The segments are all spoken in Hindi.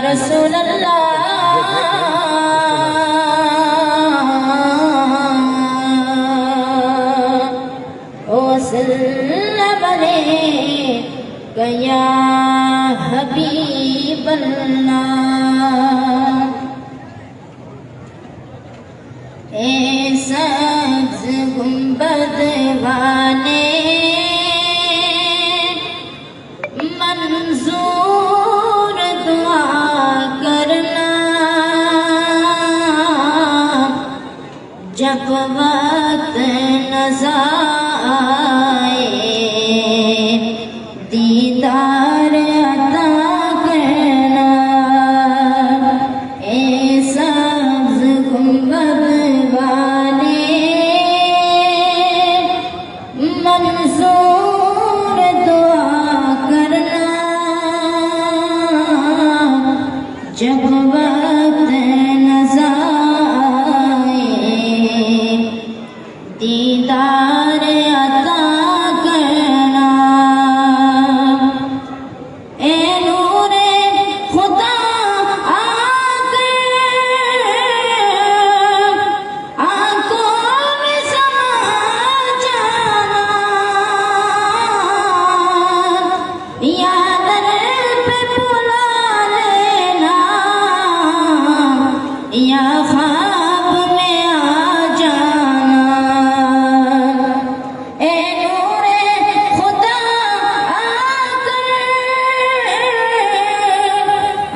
रसूल अल्लाह वसल्लम अलैका या हबीब अल्लाह। ए सब्ज़ गुंबद वाले मंजूर दुआ करना, जब वक्त नज़र आए दीदार अता करना। ए सब्ज़ गुंबद वाले मंजूर दुआ करना, जब वक्त नज़र आए दीदार अता करना। ए नूरे खुदा आकर आंखों में समा जाना, या दर पे बुला लेना, या ख्वाब में आ जाना। ए नूरे खुदा आकर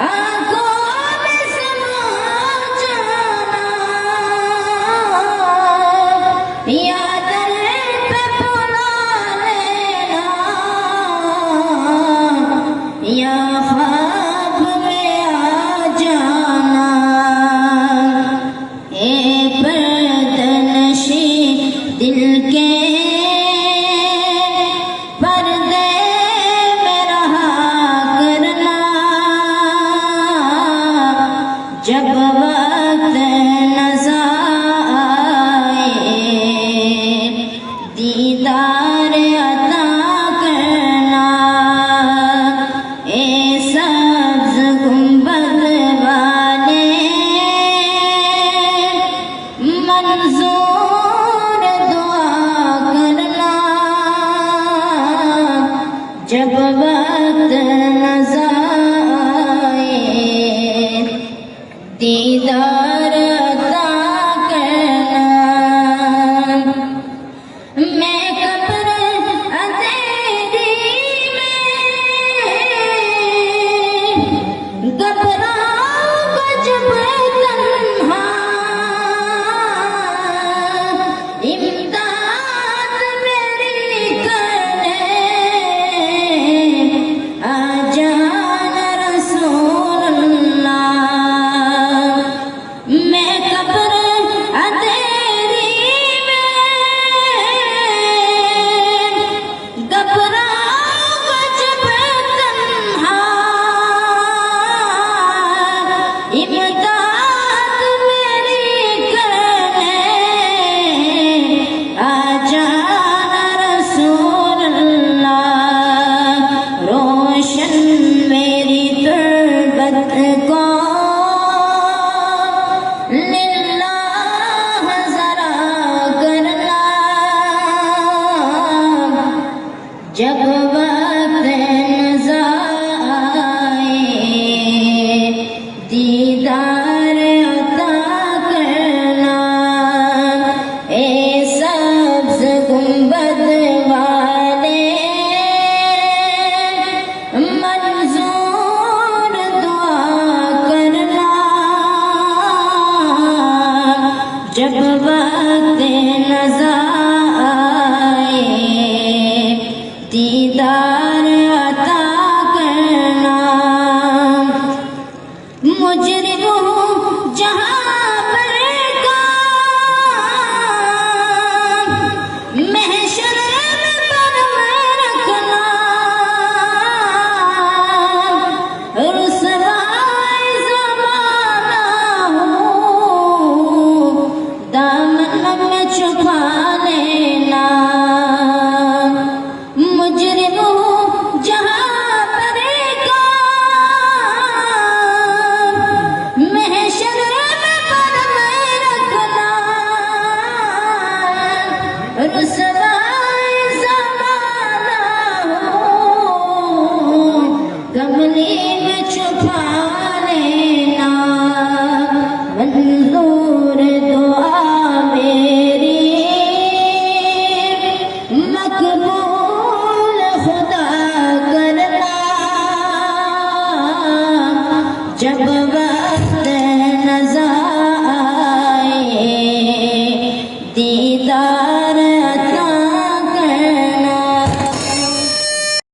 आंखों में समा जाना, या दर पे बुला लेना, या ख्वाब में आ जाना। ए पर्दनशी दिल के पर्दे में रहा करना, जब वक्त नज़र आए दीदार अता करना। ए सब्ज़ गुंबद वाले मंजूर दुआ करना, जब वक्त नज़र आए दीदार अता करना। मैं कब्र अंधेरी में घबराऊंगा जब तन्हा, इमदाद मेरी करने आ जाना रसूल अल्लाह। मैं कब्र अंधेरी में घबराऊंगा जब तन्हा, इमदाद मेरी करने आ जाना रसूल अल्लाह। रोशन मेरी तुर्बत को लिल्लाह ज़रा करना, जब वक्त नज़र आए दीदार अता करना। ए सब्ज़ गुंबद वाले रुसवाए ज़माना हो, गमले में छुपा लेना। मंजूर दुआ मेरी मकबूल खुदा करना। जब